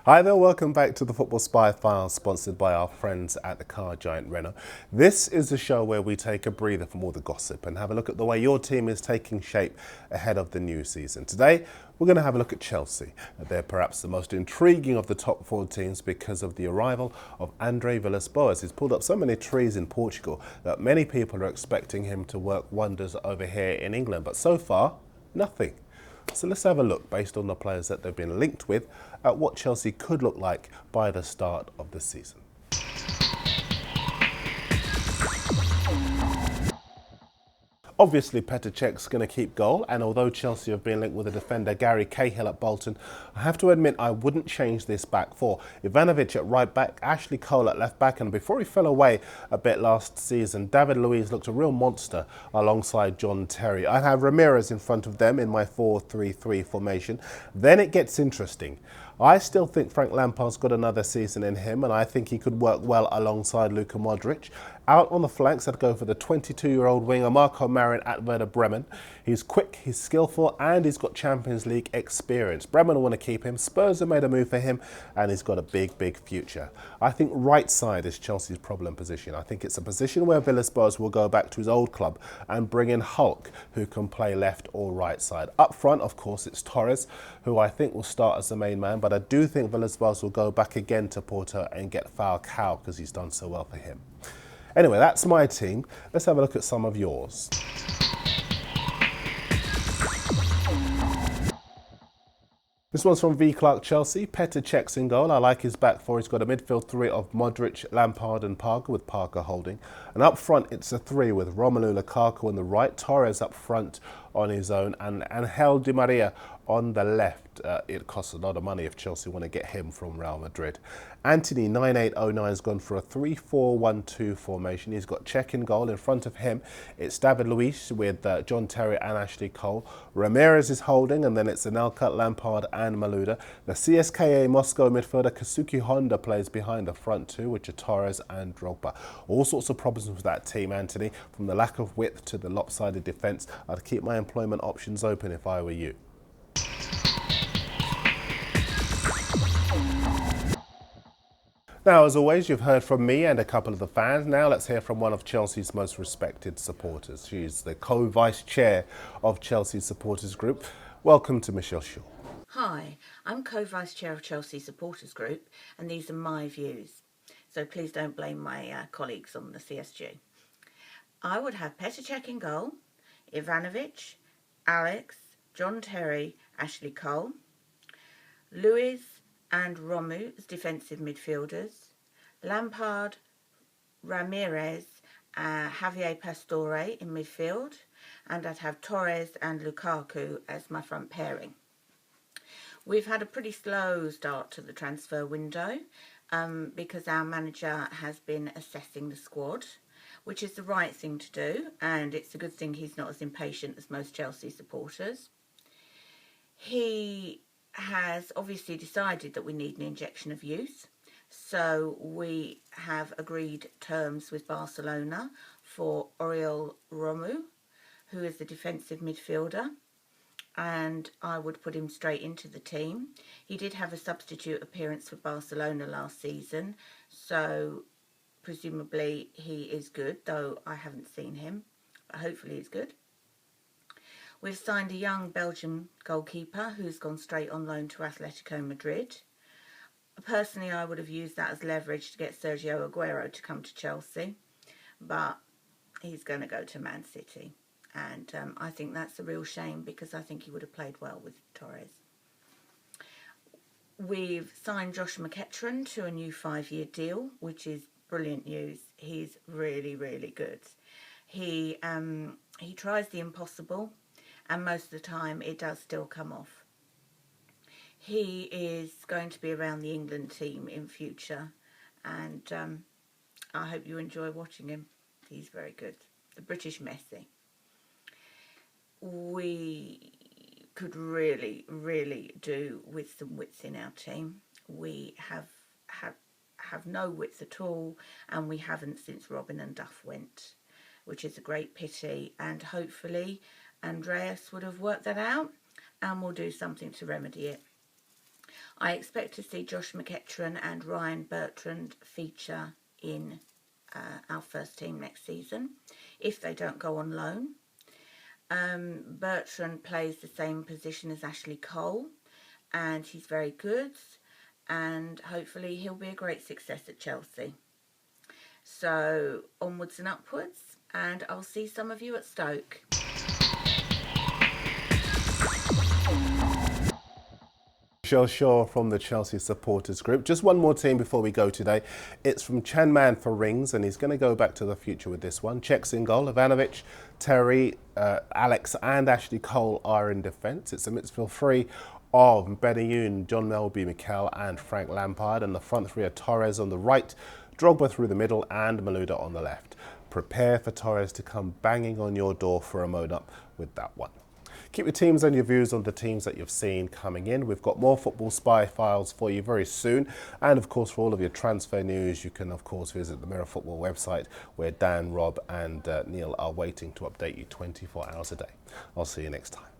Hi there, welcome back to the Football Spy File, sponsored by our friends at the car giant Renault. This is the show where we take a breather from all the gossip and have a look at the way your team is taking shape ahead of the new season. Today, we're going to have a look at Chelsea. They're perhaps the most intriguing of the top four teams because of the arrival of Andre Villas-Boas. He's pulled up so many trees in Portugal that many people are expecting him to work wonders over here in England, but so far, nothing. So let's have a look, based on the players that they've been linked with, at what Chelsea could look like by the start of the season. Obviously, Petr Cech's going to keep goal, and although Chelsea have been linked with the defender Gary Cahill at Bolton, I have to admit I wouldn't change this back four. Ivanovic at right back, Ashley Cole at left back, and before he fell away a bit last season, David Luiz looked a real monster alongside John Terry. I'd have Ramirez in front of them in my 4-3-3 formation. Then it gets interesting. I still think Frank Lampard's got another season in him, and I think he could work well alongside Luka Modric. Out on the flanks, I'd go for the 22-year-old winger Marco Marin at Werder Bremen. He's quick, he's skillful, and he's got Champions League experience. Bremen want to keep him, Spurs have made a move for him, and he's got a big future. I think right side is Chelsea's problem position. I think it's a position where Villas-Boas will go back to his old club and bring in Hulk, who can play left or right side. Up front, of course, it's Torres, who I think will start as the main man, but I do think Villas-Boas will go back again to Porto and get Falcao because he's done so well for him. Anyway, that's my team. Let's have a look at some of yours. This one's from V. Clark Chelsea. Petr Cech's in goal. I like his back four. He's got a midfield three of Modric, Lampard and Parker, with Parker holding. And up front, it's a three with Romelu Lukaku on the right, Torres up front on his own, and Angel Di Maria on the left. It costs a lot of money if Chelsea want to get him from Real Madrid. Anthony 9809 has gone for a 3-4-1-2 formation. He's got Cech in goal. In front of him, it's David Luiz with John Terry and Ashley Cole. Ramirez is holding, and then it's Anelka, Lampard and Malouda. The CSKA Moscow midfielder Kazuki Honda plays behind the front two, which are Torres and Drogba. All sorts of problems with that team, Anthony. From the lack of width to the lopsided defence, I'd keep my employment options open if I were you. Now, as always, you've heard from me and a couple of the fans. Now let's hear from one of Chelsea's most respected supporters. She's the co-vice chair of Chelsea's supporters group. Welcome to Monsieur Shop. Hi, I'm co-vice chair of Chelsea Supporters Group, and these are my views. So please don't blame my colleagues on the CSG. I would have Petr Cech in goal, Ivanovic, Alex, John Terry, Ashley Cole, Luiz and Romu as defensive midfielders, Lampard, Ramirez, Javier Pastore in midfield, and I'd have Torres and Lukaku as my front pairing. We've had a pretty slow start to the transfer window because our manager has been assessing the squad, which is the right thing to do, and it's a good thing he's not as impatient as most Chelsea supporters. He has obviously decided that we need an injection of youth, so we have agreed terms with Barcelona for Oriol Romeu, who is the defensive midfielder, and I would put him straight into the team. He did have a substitute appearance for Barcelona last season, so presumably he is good, though I haven't seen him, but hopefully he's good. We've signed a young Belgian goalkeeper who's gone straight on loan to Atletico Madrid. Personally, I would have used that as leverage to get Sergio Aguero to come to Chelsea, but he's going to go to Man City. And I think that's a real shame because I think he would have played well with Torres. We've signed Josh McEachran to a new 5-year deal, which is brilliant news. He's really good. He tries the impossible, and most of the time it does still come off. He is going to be around the England team in future, and I hope you enjoy watching him. He's very good. The British Messi. We could really do with some width in our team. We have no width at all, and we haven't since Robin and Duff went, which is a great pity, and hopefully Andreas would have worked that out and will do something to remedy it. I expect to see Josh McEachran and Ryan Bertrand feature in our first team next season, if they don't go on loan. Bertrand plays the same position as Ashley Cole, and he's very good, and hopefully he'll be a great success at Chelsea. So onwards and upwards, and I'll see some of you at Stoke. Monsieur Shop from the Chelsea supporters group. Just one more team before we go today. It's from Chen Man for rings, and he's going to go back to the future with this one. Czechs in goal. Ivanovic, Terry, Alex and Ashley Cole are in defence. It's a midfield three of Benayoun, John Melby, Mikel and Frank Lampard, and the front three are Torres on the right, Drogba through the middle and Malouda on the left. Prepare for Torres to come banging on your door for a moan up with that one. Keep your teams and your views on the teams that you've seen coming in. We've got more Football Spy files for you very soon. And of course, for all of your transfer news, you can of course visit the Mirror Football website, where Dan, Rob and Neil are waiting to update you 24 hours a day. I'll see you next time.